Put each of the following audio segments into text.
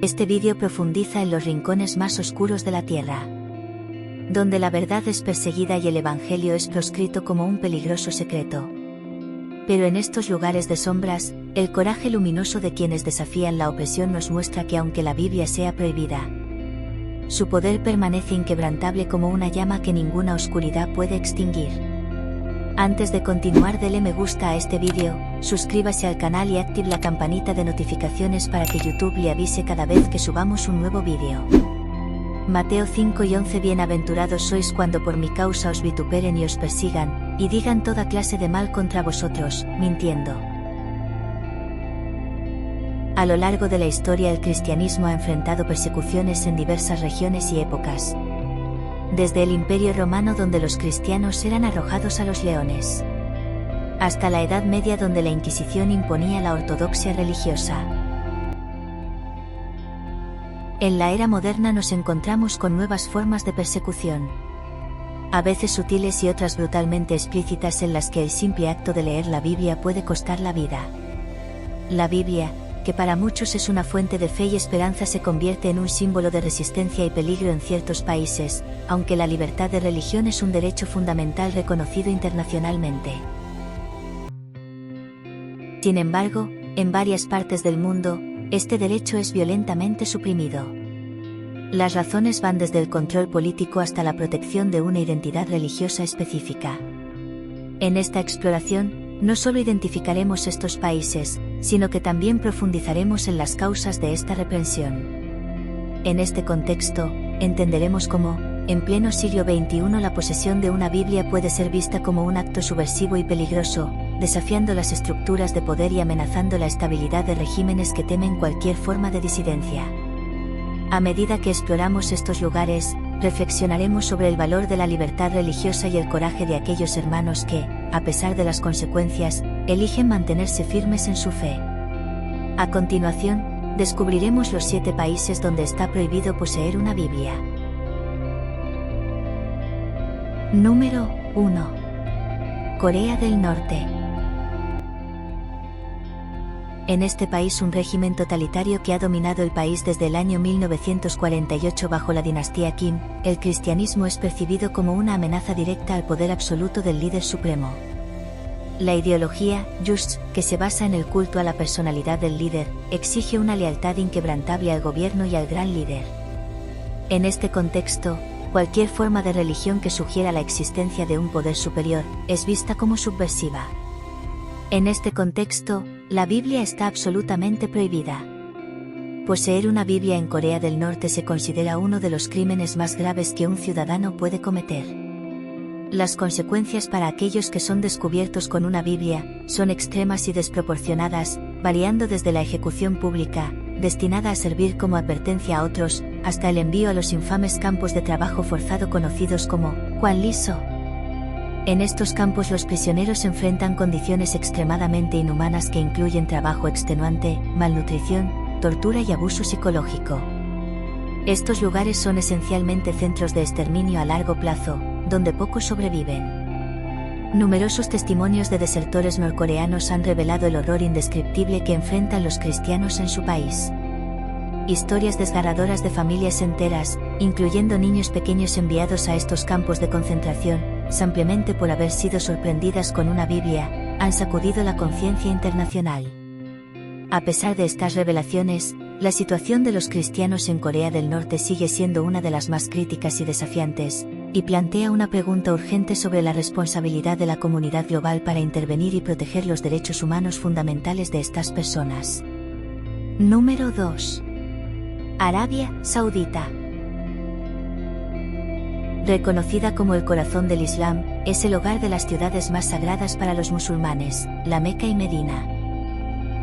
Este vídeo profundiza en los rincones más oscuros de la tierra, donde la verdad es perseguida y el evangelio es proscrito como un peligroso secreto. Pero en estos lugares de sombras, el coraje luminoso de quienes desafían la opresión nos muestra que aunque la Biblia sea prohibida, su poder permanece inquebrantable como una llama que ninguna oscuridad puede extinguir. Antes de continuar, dele me gusta a este vídeo, suscríbase al canal y active la campanita de notificaciones para que YouTube le avise cada vez que subamos un nuevo vídeo. Mateo 5:11 Bienaventurados sois cuando por mi causa os vituperen y os persigan, y digan toda clase de mal contra vosotros, mintiendo. A lo largo de la historia el cristianismo ha enfrentado persecuciones en diversas regiones y épocas. Desde el Imperio Romano, donde los cristianos eran arrojados a los leones, hasta la Edad Media, donde la Inquisición imponía la ortodoxia religiosa. En la era moderna nos encontramos con nuevas formas de persecución, a veces sutiles y otras brutalmente explícitas, en las que el simple acto de leer la Biblia puede costar la vida. La Biblia, que para muchos es una fuente de fe y esperanza, se convierte en un símbolo de resistencia y peligro en ciertos países, aunque la libertad de religión es un derecho fundamental reconocido internacionalmente. Sin embargo, en varias partes del mundo, este derecho es violentamente suprimido. Las razones van desde el control político hasta la protección de una identidad religiosa específica. En esta exploración, no solo identificaremos estos países, sino que también profundizaremos en las causas de esta represión. En este contexto, entenderemos cómo, en pleno siglo XXI, la posesión de una Biblia puede ser vista como un acto subversivo y peligroso, desafiando las estructuras de poder y amenazando la estabilidad de regímenes que temen cualquier forma de disidencia. A medida que exploramos estos lugares, reflexionaremos sobre el valor de la libertad religiosa y el coraje de aquellos hermanos que, a pesar de las consecuencias, eligen mantenerse firmes en su fe. A continuación, descubriremos los 7 países donde está prohibido poseer una Biblia. Número 1. Corea del Norte. En este país, un régimen totalitario que ha dominado el país desde el año 1948 bajo la dinastía Kim, el cristianismo es percibido como una amenaza directa al poder absoluto del líder supremo. La ideología Just, que se basa en el culto a la personalidad del líder, exige una lealtad inquebrantable al gobierno y al gran líder. En este contexto, cualquier forma de religión que sugiera la existencia de un poder superior es vista como subversiva. En este contexto, la Biblia está absolutamente prohibida. Poseer una Biblia en Corea del Norte se considera uno de los crímenes más graves que un ciudadano puede cometer. Las consecuencias para aquellos que son descubiertos con una Biblia son extremas y desproporcionadas, variando desde la ejecución pública, destinada a servir como advertencia a otros, hasta el envío a los infames campos de trabajo forzado conocidos como Kwanliso. En estos campos los prisioneros se enfrentan condiciones extremadamente inhumanas que incluyen trabajo extenuante, malnutrición, tortura y abuso psicológico. Estos lugares son esencialmente centros de exterminio a largo plazo, donde pocos sobreviven. Numerosos testimonios de desertores norcoreanos han revelado el horror indescriptible que enfrentan los cristianos en su país. Historias desgarradoras de familias enteras, incluyendo niños pequeños enviados a estos campos de concentración, simplemente por haber sido sorprendidas con una Biblia, han sacudido la conciencia internacional. A pesar de estas revelaciones, la situación de los cristianos en Corea del Norte sigue siendo una de las más críticas y desafiantes, y plantea una pregunta urgente sobre la responsabilidad de la comunidad global para intervenir y proteger los derechos humanos fundamentales de estas personas. Número 2. Arabia Saudita. Reconocida como el corazón del Islam, es el hogar de las ciudades más sagradas para los musulmanes, la Meca y Medina.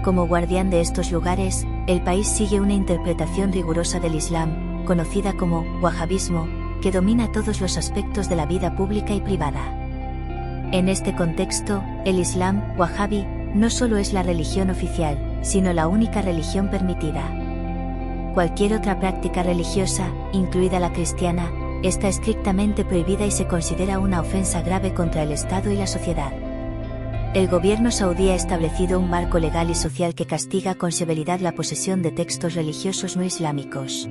Como guardián de estos lugares, el país sigue una interpretación rigurosa del Islam, conocida como wahabismo, que domina todos los aspectos de la vida pública y privada. En este contexto, el Islam wahabi no solo es la religión oficial, sino la única religión permitida. Cualquier otra práctica religiosa, incluida la cristiana, está estrictamente prohibida y se considera una ofensa grave contra el Estado y la sociedad. El gobierno saudí ha establecido un marco legal y social que castiga con severidad la posesión de textos religiosos no islámicos.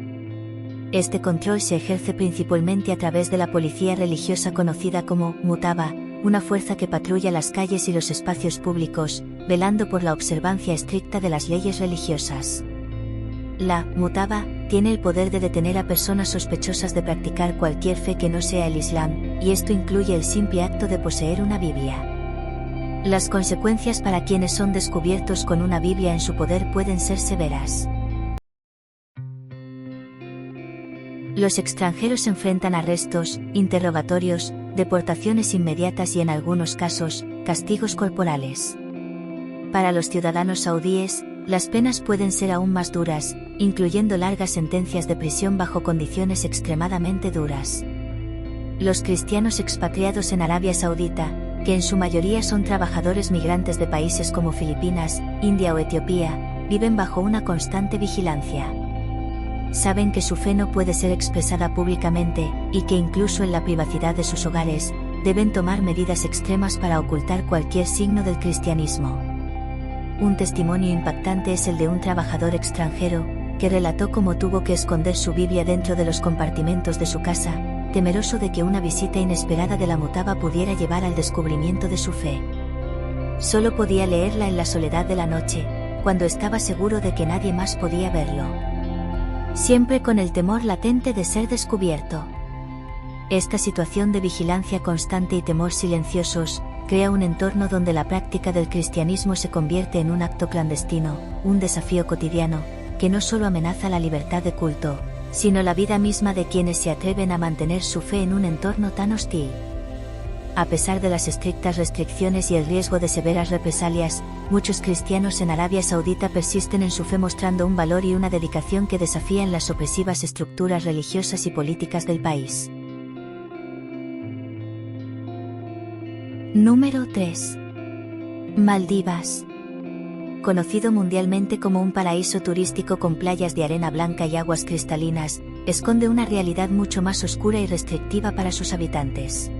Este control se ejerce principalmente a través de la policía religiosa conocida como Mutaba, una fuerza que patrulla las calles y los espacios públicos, velando por la observancia estricta de las leyes religiosas. La Mutaba tiene el poder de detener a personas sospechosas de practicar cualquier fe que no sea el Islam, y esto incluye el simple acto de poseer una Biblia. Las consecuencias para quienes son descubiertos con una Biblia en su poder pueden ser severas. Los extranjeros enfrentan arrestos, interrogatorios, deportaciones inmediatas y en algunos casos, castigos corporales. Para los ciudadanos saudíes, las penas pueden ser aún más duras, incluyendo largas sentencias de prisión bajo condiciones extremadamente duras. Los cristianos expatriados en Arabia Saudita, que en su mayoría son trabajadores migrantes de países como Filipinas, India o Etiopía, viven bajo una constante vigilancia. Saben que su fe no puede ser expresada públicamente, y que incluso en la privacidad de sus hogares, deben tomar medidas extremas para ocultar cualquier signo del cristianismo. Un testimonio impactante es el de un trabajador extranjero, que relató cómo tuvo que esconder su Biblia dentro de los compartimentos de su casa, temeroso de que una visita inesperada de la Mutaba pudiera llevar al descubrimiento de su fe. Solo podía leerla en la soledad de la noche, cuando estaba seguro de que nadie más podía verlo. Siempre con el temor latente de ser descubierto. Esta situación de vigilancia constante y temor silenciosos, crea un entorno donde la práctica del cristianismo se convierte en un acto clandestino, un desafío cotidiano, que no solo amenaza la libertad de culto, sino la vida misma de quienes se atreven a mantener su fe en un entorno tan hostil. A pesar de las estrictas restricciones y el riesgo de severas represalias, muchos cristianos en Arabia Saudita persisten en su fe mostrando un valor y una dedicación que desafían las opresivas estructuras religiosas y políticas del país. Número 3. Maldivas. Conocido mundialmente como un paraíso turístico con playas de arena blanca y aguas cristalinas, esconde una realidad mucho más oscura y restrictiva para sus habitantes.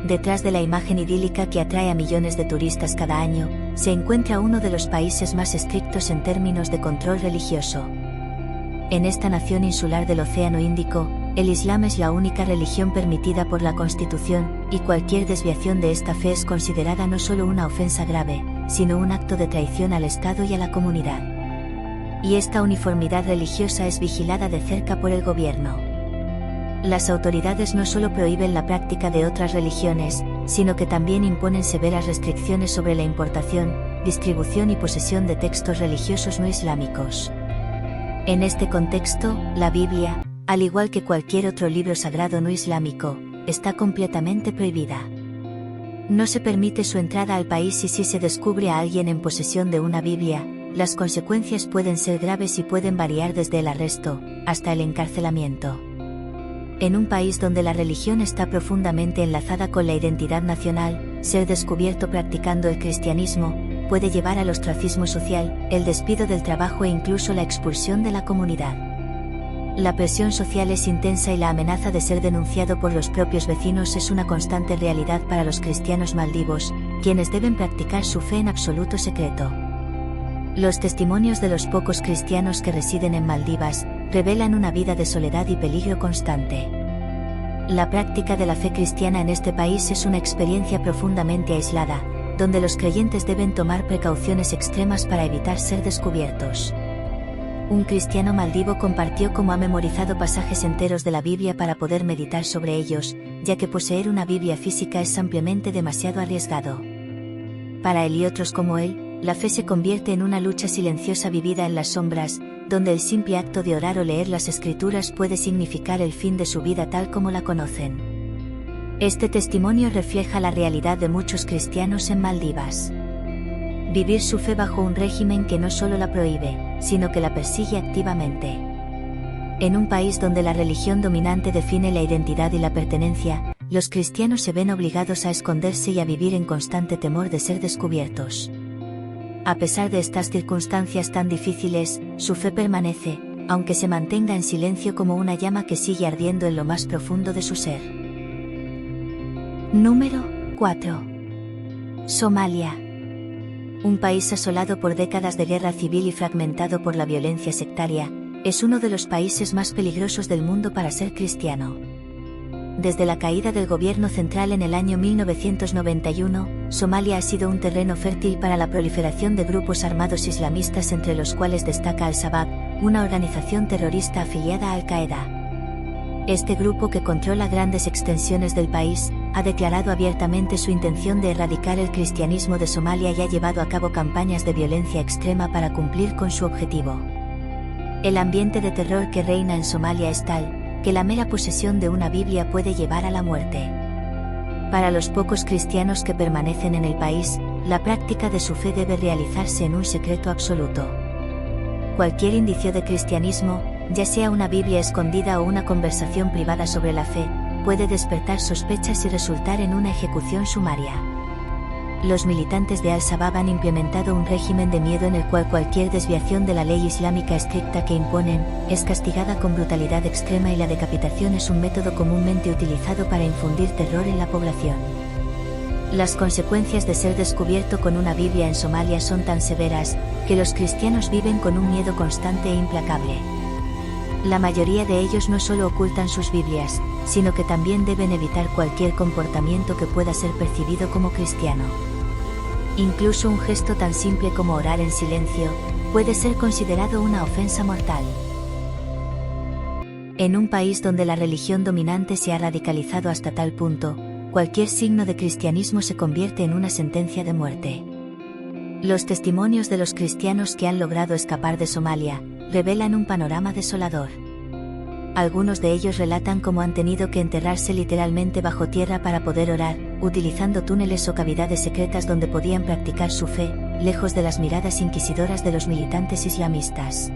Detrás de la imagen idílica que atrae a millones de turistas cada año, se encuentra uno de los países más estrictos en términos de control religioso. En esta nación insular del Océano Índico, el Islam es la única religión permitida por la Constitución, y cualquier desviación de esta fe es considerada no solo una ofensa grave, sino un acto de traición al Estado y a la comunidad. Y esta uniformidad religiosa es vigilada de cerca por el gobierno. Las autoridades no solo prohíben la práctica de otras religiones, sino que también imponen severas restricciones sobre la importación, distribución y posesión de textos religiosos no islámicos. En este contexto, la Biblia, al igual que cualquier otro libro sagrado no islámico, está completamente prohibida. No se permite su entrada al país y si se descubre a alguien en posesión de una Biblia, las consecuencias pueden ser graves y pueden variar desde el arresto hasta el encarcelamiento. En un país donde la religión está profundamente enlazada con la identidad nacional, ser descubierto practicando el cristianismo puede llevar al ostracismo social, el despido del trabajo e incluso la expulsión de la comunidad. La presión social es intensa y la amenaza de ser denunciado por los propios vecinos es una constante realidad para los cristianos maldivos, quienes deben practicar su fe en absoluto secreto. Los testimonios de los pocos cristianos que residen en Maldivas revelan una vida de soledad y peligro constante. La práctica de la fe cristiana en este país es una experiencia profundamente aislada, donde los creyentes deben tomar precauciones extremas para evitar ser descubiertos. Un cristiano maldivo compartió cómo ha memorizado pasajes enteros de la Biblia para poder meditar sobre ellos, ya que poseer una Biblia física es ampliamente demasiado arriesgado. Para él y otros como él, la fe se convierte en una lucha silenciosa vivida en las sombras, donde el simple acto de orar o leer las Escrituras puede significar el fin de su vida tal como la conocen. Este testimonio refleja la realidad de muchos cristianos en Maldivas. Vivir su fe bajo un régimen que no solo la prohíbe, sino que la persigue activamente. En un país donde la religión dominante define la identidad y la pertenencia, los cristianos se ven obligados a esconderse y a vivir en constante temor de ser descubiertos. A pesar de estas circunstancias tan difíciles, su fe permanece, aunque se mantenga en silencio como una llama que sigue ardiendo en lo más profundo de su ser. Número 4. Somalia. Un país asolado por décadas de guerra civil y fragmentado por la violencia sectaria, es uno de los países más peligrosos del mundo para ser cristiano. Desde la caída del gobierno central en el año 1991, Somalia ha sido un terreno fértil para la proliferación de grupos armados islamistas, entre los cuales destaca Al-Shabaab, una organización terrorista afiliada a Al-Qaeda. Este grupo, que controla grandes extensiones del país, ha declarado abiertamente su intención de erradicar el cristianismo de Somalia y ha llevado a cabo campañas de violencia extrema para cumplir con su objetivo. El ambiente de terror que reina en Somalia es tal que la mera posesión de una Biblia puede llevar a la muerte. Para los pocos cristianos que permanecen en el país, la práctica de su fe debe realizarse en un secreto absoluto. Cualquier indicio de cristianismo, ya sea una Biblia escondida o una conversación privada sobre la fe, puede despertar sospechas y resultar en una ejecución sumaria. Los militantes de Al-Shabaab han implementado un régimen de miedo en el cual cualquier desviación de la ley islámica estricta que imponen es castigada con brutalidad extrema, y la decapitación es un método comúnmente utilizado para infundir terror en la población. Las consecuencias de ser descubierto con una Biblia en Somalia son tan severas que los cristianos viven con un miedo constante e implacable. La mayoría de ellos no solo ocultan sus Biblias, sino que también deben evitar cualquier comportamiento que pueda ser percibido como cristiano. Incluso un gesto tan simple como orar en silencio puede ser considerado una ofensa mortal. En un país donde la religión dominante se ha radicalizado hasta tal punto, cualquier signo de cristianismo se convierte en una sentencia de muerte. Los testimonios de los cristianos que han logrado escapar de Somalia revelan un panorama desolador. Algunos de ellos relatan cómo han tenido que enterrarse literalmente bajo tierra para poder orar, utilizando túneles o cavidades secretas donde podían practicar su fe, lejos de las miradas inquisidoras de los militantes islamistas.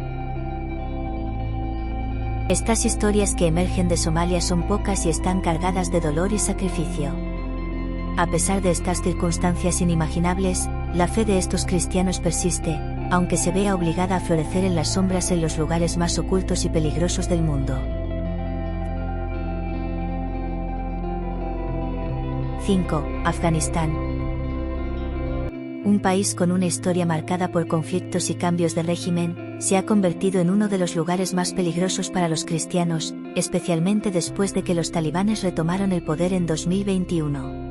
Estas historias que emergen de Somalia son pocas y están cargadas de dolor y sacrificio. A pesar de estas circunstancias inimaginables, la fe de estos cristianos persiste, aunque se vea obligada a florecer en las sombras en los lugares más ocultos y peligrosos del mundo. 5. Afganistán. Un país con una historia marcada por conflictos y cambios de régimen, se ha convertido en uno de los lugares más peligrosos para los cristianos, especialmente después de que los talibanes retomaron el poder en 2021.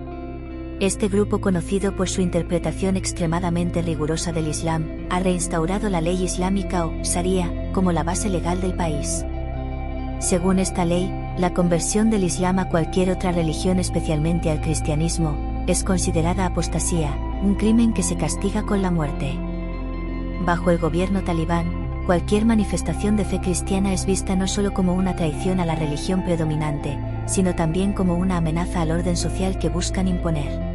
Este grupo, conocido por su interpretación extremadamente rigurosa del Islam, ha reinstaurado la ley islámica o Sharia como la base legal del país. Según esta ley, la conversión del Islam a cualquier otra religión, especialmente al cristianismo, es considerada apostasía, un crimen que se castiga con la muerte. Bajo el gobierno talibán, cualquier manifestación de fe cristiana es vista no solo como una traición a la religión predominante, sino también como una amenaza al orden social que buscan imponer.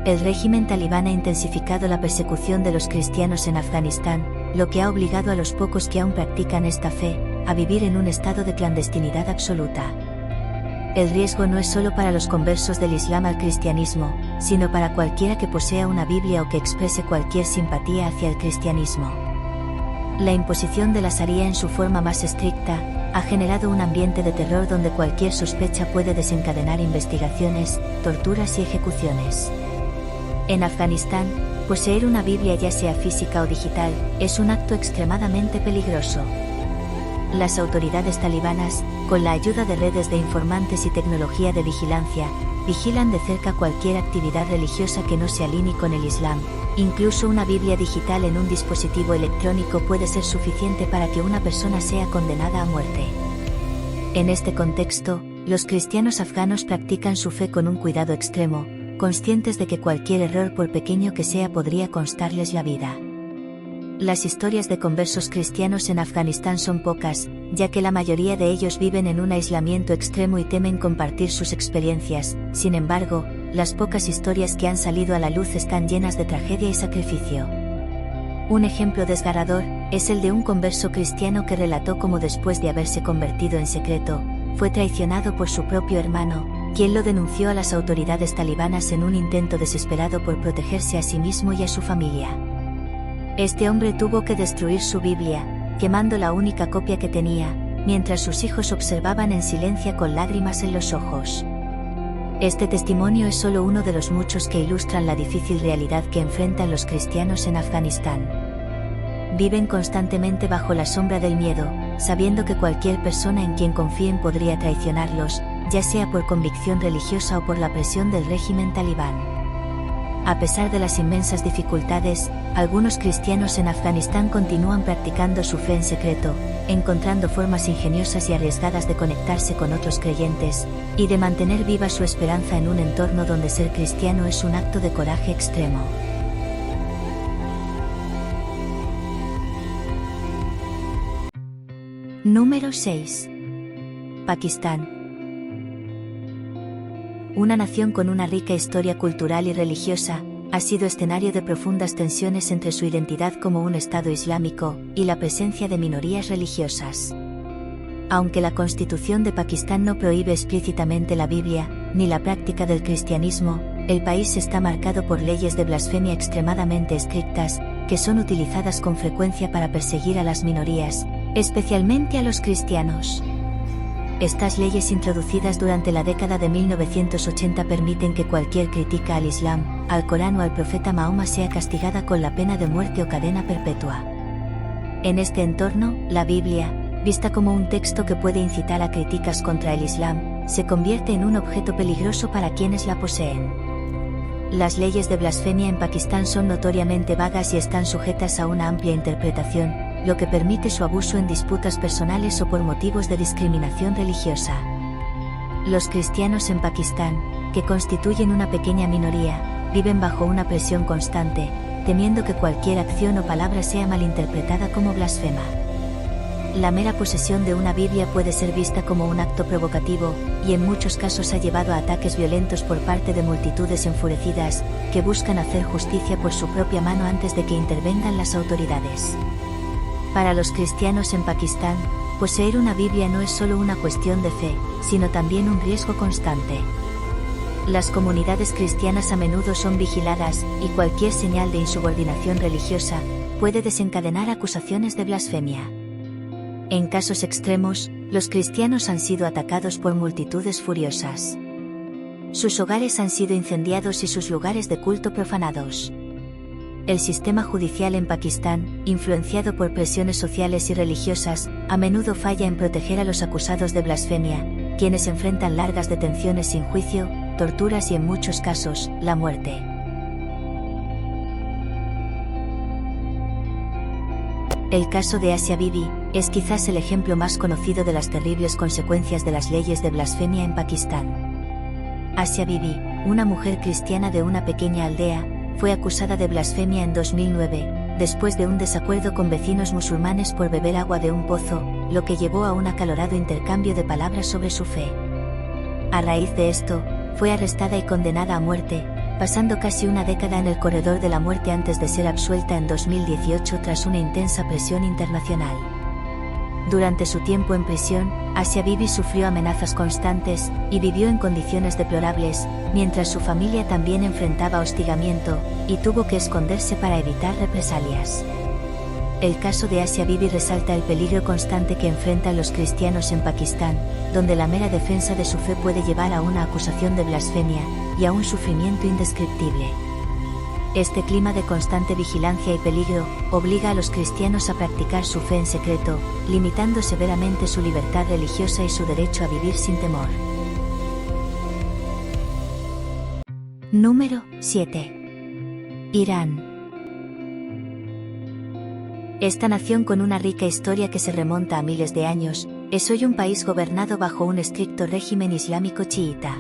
El régimen talibán ha intensificado la persecución de los cristianos en Afganistán, lo que ha obligado a los pocos que aún practican esta fe a vivir en un estado de clandestinidad absoluta. El riesgo no es solo para los conversos del Islam al cristianismo, sino para cualquiera que posea una Biblia o que exprese cualquier simpatía hacia el cristianismo. La imposición de la Sharia en su forma más estricta ha generado un ambiente de terror donde cualquier sospecha puede desencadenar investigaciones, torturas y ejecuciones. En Afganistán, poseer una Biblia, ya sea física o digital, es un acto extremadamente peligroso. Las autoridades talibanas, con la ayuda de redes de informantes y tecnología de vigilancia, vigilan de cerca cualquier actividad religiosa que no se alinee con el Islam. Incluso una Biblia digital en un dispositivo electrónico puede ser suficiente para que una persona sea condenada a muerte. En este contexto, los cristianos afganos practican su fe con un cuidado extremo, conscientes de que cualquier error, por pequeño que sea, podría costarles la vida. Las historias de conversos cristianos en Afganistán son pocas, ya que la mayoría de ellos viven en un aislamiento extremo y temen compartir sus experiencias. Sin embargo, las pocas historias que han salido a la luz están llenas de tragedia y sacrificio. Un ejemplo desgarrador es el de un converso cristiano que relató cómo, después de haberse convertido en secreto, fue traicionado por su propio hermano, quien lo denunció a las autoridades talibanas en un intento desesperado por protegerse a sí mismo y a su familia. Este hombre tuvo que destruir su Biblia, quemando la única copia que tenía, mientras sus hijos observaban en silencio con lágrimas en los ojos. Este testimonio es solo uno de los muchos que ilustran la difícil realidad que enfrentan los cristianos en Afganistán. Viven constantemente bajo la sombra del miedo, sabiendo que cualquier persona en quien confíen podría traicionarlos, ya sea por convicción religiosa o por la presión del régimen talibán. A pesar de las inmensas dificultades, algunos cristianos en Afganistán continúan practicando su fe en secreto, encontrando formas ingeniosas y arriesgadas de conectarse con otros creyentes, y de mantener viva su esperanza en un entorno donde ser cristiano es un acto de coraje extremo. Número 6. Pakistán. Una nación con una rica historia cultural y religiosa, ha sido escenario de profundas tensiones entre su identidad como un Estado islámico y la presencia de minorías religiosas. Aunque la Constitución de Pakistán no prohíbe explícitamente la Biblia, ni la práctica del cristianismo, el país está marcado por leyes de blasfemia extremadamente estrictas, que son utilizadas con frecuencia para perseguir a las minorías, especialmente a los cristianos. Estas leyes introducidas durante la década de 1980 permiten que cualquier crítica al Islam, al Corán o al profeta Mahoma sea castigada con la pena de muerte o cadena perpetua. En este entorno, la Biblia, vista como un texto que puede incitar a críticas contra el Islam, se convierte en un objeto peligroso para quienes la poseen. Las leyes de blasfemia en Pakistán son notoriamente vagas y están sujetas a una amplia interpretación, lo que permite su abuso en disputas personales o por motivos de discriminación religiosa. Los cristianos en Pakistán, que constituyen una pequeña minoría, viven bajo una presión constante, temiendo que cualquier acción o palabra sea malinterpretada como blasfema. La mera posesión de una Biblia puede ser vista como un acto provocativo, y en muchos casos ha llevado a ataques violentos por parte de multitudes enfurecidas, que buscan hacer justicia por su propia mano antes de que intervengan las autoridades. Para los cristianos en Pakistán, poseer una Biblia no es solo una cuestión de fe, sino también un riesgo constante. Las comunidades cristianas a menudo son vigiladas, y cualquier señal de insubordinación religiosa puede desencadenar acusaciones de blasfemia. En casos extremos, los cristianos han sido atacados por multitudes furiosas. Sus hogares han sido incendiados y sus lugares de culto profanados. El sistema judicial en Pakistán, influenciado por presiones sociales y religiosas, a menudo falla en proteger a los acusados de blasfemia, quienes enfrentan largas detenciones sin juicio, torturas y en muchos casos, la muerte. El caso de Asia Bibi es quizás el ejemplo más conocido de las terribles consecuencias de las leyes de blasfemia en Pakistán. Asia Bibi, una mujer cristiana de una pequeña aldea, fue acusada de blasfemia en 2009, después de un desacuerdo con vecinos musulmanes por beber agua de un pozo, lo que llevó a un acalorado intercambio de palabras sobre su fe. A raíz de esto, fue arrestada y condenada a muerte, pasando casi una década en el corredor de la muerte antes de ser absuelta en 2018 tras una intensa presión internacional. Durante su tiempo en prisión, Asia Bibi sufrió amenazas constantes y vivió en condiciones deplorables, mientras su familia también enfrentaba hostigamiento y tuvo que esconderse para evitar represalias. El caso de Asia Bibi resalta el peligro constante que enfrentan los cristianos en Pakistán, donde la mera defensa de su fe puede llevar a una acusación de blasfemia y a un sufrimiento indescriptible. Este clima de constante vigilancia y peligro obliga a los cristianos a practicar su fe en secreto, limitando severamente su libertad religiosa y su derecho a vivir sin temor. Número 7. Irán. Esta nación con una rica historia que se remonta a miles de años, es hoy un país gobernado bajo un estricto régimen islámico chiita.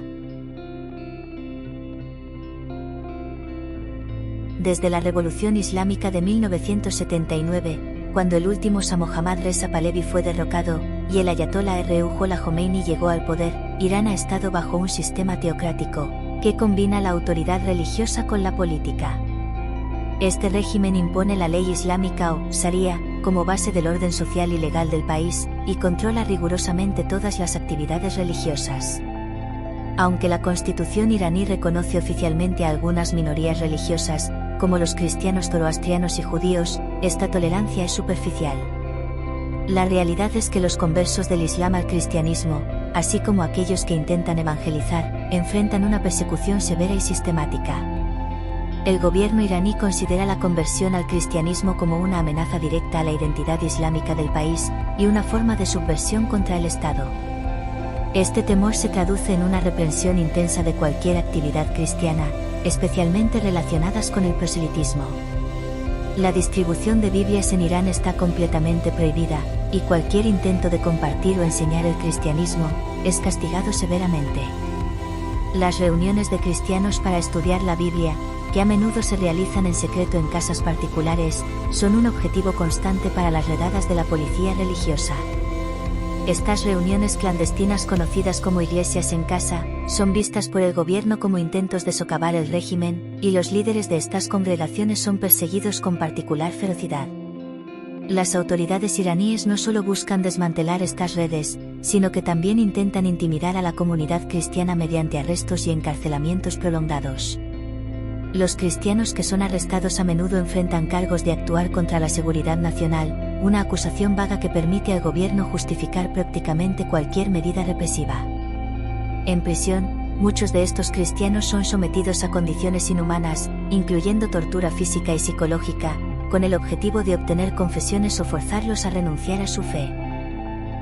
Desde la Revolución Islámica de 1979, cuando el último Shah Mohammad Reza Pahlavi fue derrocado, y el ayatolá Ruhollah Khomeini llegó al poder, Irán ha estado bajo un sistema teocrático, que combina la autoridad religiosa con la política. Este régimen impone la ley islámica o Sharia, como base del orden social y legal del país, y controla rigurosamente todas las actividades religiosas. Aunque la Constitución iraní reconoce oficialmente a algunas minorías religiosas, como los cristianos zoroastrianos y judíos, esta tolerancia es superficial. La realidad es que los conversos del Islam al cristianismo, así como aquellos que intentan evangelizar, enfrentan una persecución severa y sistemática. El gobierno iraní considera la conversión al cristianismo como una amenaza directa a la identidad islámica del país y una forma de subversión contra el Estado. Este temor se traduce en una reprensión intensa de cualquier actividad cristiana, especialmente relacionadas con el proselitismo. La distribución de Biblias en Irán está completamente prohibida, y cualquier intento de compartir o enseñar el cristianismo es castigado severamente. Las reuniones de cristianos para estudiar la Biblia, que a menudo se realizan en secreto en casas particulares, son un objetivo constante para las redadas de la policía religiosa. Estas reuniones clandestinas, conocidas como iglesias en casa, son vistas por el gobierno como intentos de socavar el régimen, y los líderes de estas congregaciones son perseguidos con particular ferocidad. Las autoridades iraníes no solo buscan desmantelar estas redes, sino que también intentan intimidar a la comunidad cristiana mediante arrestos y encarcelamientos prolongados. Los cristianos que son arrestados a menudo enfrentan cargos de actuar contra la seguridad nacional, una acusación vaga que permite al gobierno justificar prácticamente cualquier medida represiva. En prisión, muchos de estos cristianos son sometidos a condiciones inhumanas, incluyendo tortura física y psicológica, con el objetivo de obtener confesiones o forzarlos a renunciar a su fe.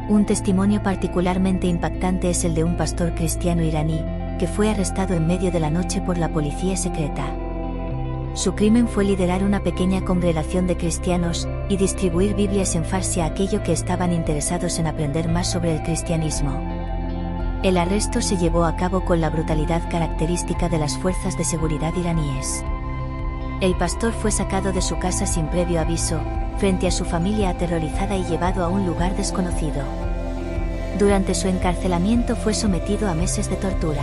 Un testimonio particularmente impactante es el de un pastor cristiano iraní, que fue arrestado en medio de la noche por la policía secreta. Su crimen fue liderar una pequeña congregación de cristianos y distribuir Biblias en farsi a aquellos que estaban interesados en aprender más sobre el cristianismo. El arresto se llevó a cabo con la brutalidad característica de las fuerzas de seguridad iraníes. El pastor fue sacado de su casa sin previo aviso, frente a su familia aterrorizada y llevado a un lugar desconocido. Durante su encarcelamiento fue sometido a meses de tortura.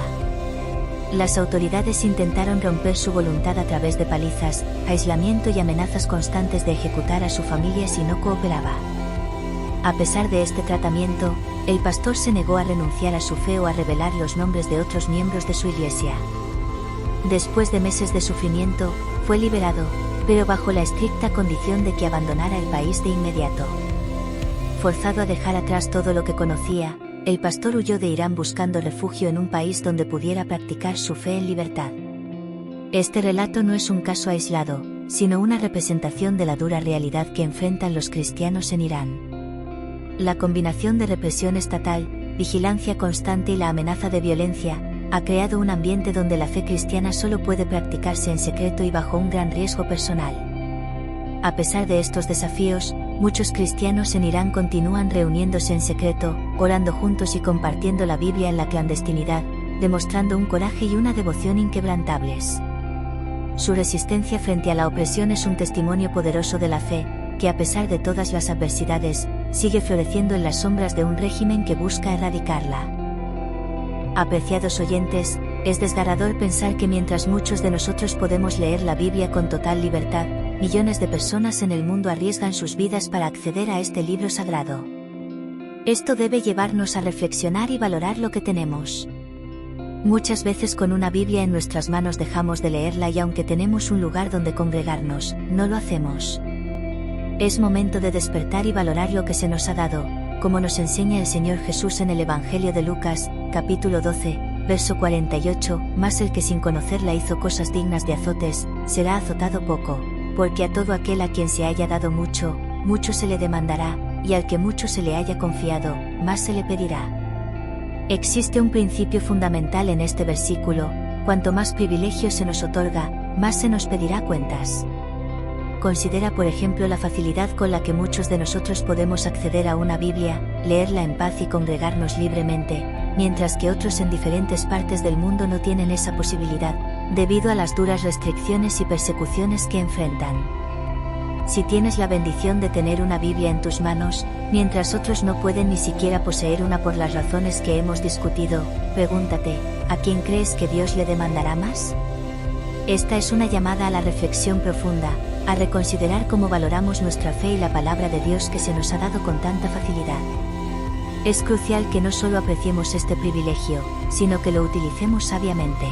Las autoridades intentaron romper su voluntad a través de palizas, aislamiento y amenazas constantes de ejecutar a su familia si no cooperaba. A pesar de este tratamiento, el pastor se negó a renunciar a su fe o a revelar los nombres de otros miembros de su iglesia. Después de meses de sufrimiento, fue liberado, pero bajo la estricta condición de que abandonara el país de inmediato. Forzado a dejar atrás todo lo que conocía, el pastor huyó de Irán buscando refugio en un país donde pudiera practicar su fe en libertad. Este relato no es un caso aislado, sino una representación de la dura realidad que enfrentan los cristianos en Irán. La combinación de represión estatal, vigilancia constante y la amenaza de violencia ha creado un ambiente donde la fe cristiana solo puede practicarse en secreto y bajo un gran riesgo personal. A pesar de estos desafíos, muchos cristianos en Irán continúan reuniéndose en secreto, orando juntos y compartiendo la Biblia en la clandestinidad, demostrando un coraje y una devoción inquebrantables. Su resistencia frente a la opresión es un testimonio poderoso de la fe, que a pesar de todas las adversidades, sigue floreciendo en las sombras de un régimen que busca erradicarla. Apreciados oyentes, es desgarrador pensar que mientras muchos de nosotros podemos leer la Biblia con total libertad, millones de personas en el mundo arriesgan sus vidas para acceder a este libro sagrado. Esto debe llevarnos a reflexionar y valorar lo que tenemos. Muchas veces con una Biblia en nuestras manos dejamos de leerla y aunque tenemos un lugar donde congregarnos, no lo hacemos. Es momento de despertar y valorar lo que se nos ha dado, como nos enseña el Señor Jesús en el Evangelio de Lucas, capítulo 12, verso 48, «Mas el que sin conocerla hizo cosas dignas de azotes, será azotado poco, porque a todo aquel a quien se haya dado mucho, mucho se le demandará, y al que mucho se le haya confiado, más se le pedirá». Existe un principio fundamental en este versículo: cuanto más privilegio se nos otorga, más se nos pedirá cuentas. Considera por ejemplo la facilidad con la que muchos de nosotros podemos acceder a una Biblia, leerla en paz y congregarnos libremente, mientras que otros en diferentes partes del mundo no tienen esa posibilidad, debido a las duras restricciones y persecuciones que enfrentan. Si tienes la bendición de tener una Biblia en tus manos, mientras otros no pueden ni siquiera poseer una por las razones que hemos discutido, pregúntate, ¿a quién crees que Dios le demandará más? Esta es una llamada a la reflexión profunda, a reconsiderar cómo valoramos nuestra fe y la palabra de Dios que se nos ha dado con tanta facilidad. Es crucial que no solo apreciemos este privilegio, sino que lo utilicemos sabiamente.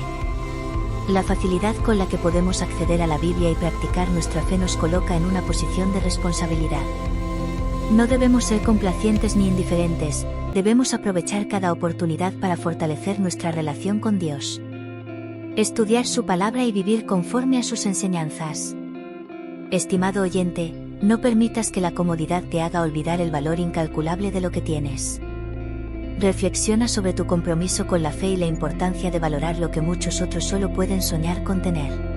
La facilidad con la que podemos acceder a la Biblia y practicar nuestra fe nos coloca en una posición de responsabilidad. No debemos ser complacientes ni indiferentes, debemos aprovechar cada oportunidad para fortalecer nuestra relación con Dios. Estudiar su palabra y vivir conforme a sus enseñanzas. Estimado oyente, no permitas que la comodidad te haga olvidar el valor incalculable de lo que tienes. Reflexiona sobre tu compromiso con la fe y la importancia de valorar lo que muchos otros solo pueden soñar con tener.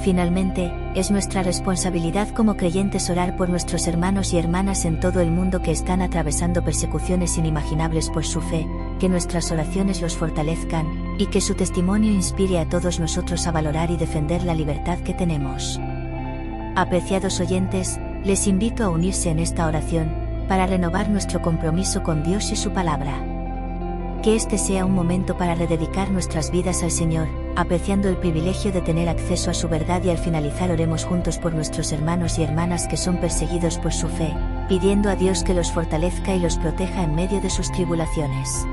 Finalmente, es nuestra responsabilidad como creyentes orar por nuestros hermanos y hermanas en todo el mundo que están atravesando persecuciones inimaginables por su fe, que nuestras oraciones los fortalezcan, y que su testimonio inspire a todos nosotros a valorar y defender la libertad que tenemos. Apreciados oyentes, les invito a unirse en esta oración, para renovar nuestro compromiso con Dios y su palabra. Que este sea un momento para rededicar nuestras vidas al Señor, apreciando el privilegio de tener acceso a su verdad, y al finalizar oremos juntos por nuestros hermanos y hermanas que son perseguidos por su fe, pidiendo a Dios que los fortalezca y los proteja en medio de sus tribulaciones.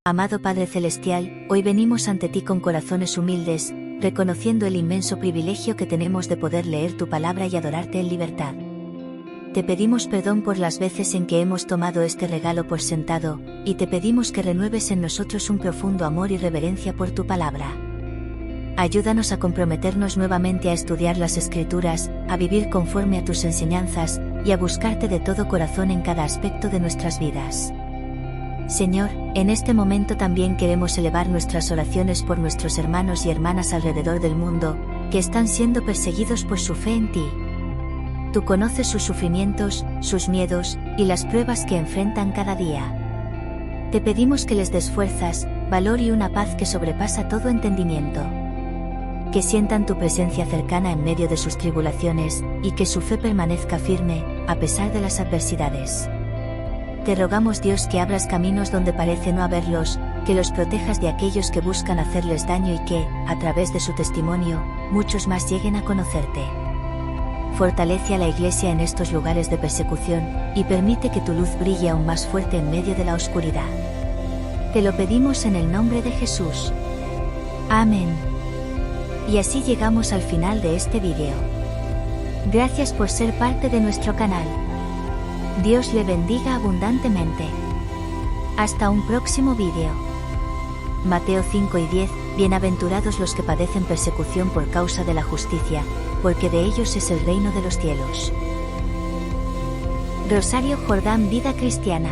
Amado Padre Celestial, hoy venimos ante ti con corazones humildes, reconociendo el inmenso privilegio que tenemos de poder leer tu palabra y adorarte en libertad. Te pedimos perdón por las veces en que hemos tomado este regalo por sentado, y te pedimos que renueves en nosotros un profundo amor y reverencia por tu palabra. Ayúdanos a comprometernos nuevamente a estudiar las Escrituras, a vivir conforme a tus enseñanzas, y a buscarte de todo corazón en cada aspecto de nuestras vidas. Señor, en este momento también queremos elevar nuestras oraciones por nuestros hermanos y hermanas alrededor del mundo, que están siendo perseguidos por su fe en ti. Tú conoces sus sufrimientos, sus miedos, y las pruebas que enfrentan cada día. Te pedimos que les des fuerzas, valor y una paz que sobrepasa todo entendimiento. Que sientan tu presencia cercana en medio de sus tribulaciones, y que su fe permanezca firme, a pesar de las adversidades. Te rogamos, Dios, que abras caminos donde parece no haberlos, que los protejas de aquellos que buscan hacerles daño, y que, a través de su testimonio, muchos más lleguen a conocerte. Fortalece a la Iglesia en estos lugares de persecución, y permite que tu luz brille aún más fuerte en medio de la oscuridad. Te lo pedimos en el nombre de Jesús. Amén. Y así llegamos al final de este vídeo. Gracias por ser parte de nuestro canal. Dios le bendiga abundantemente. Hasta un próximo vídeo. Mateo 5 y 10, bienaventurados los que padecen persecución por causa de la justicia, porque de ellos es el reino de los cielos. Rosario Jordán, Vida Cristiana.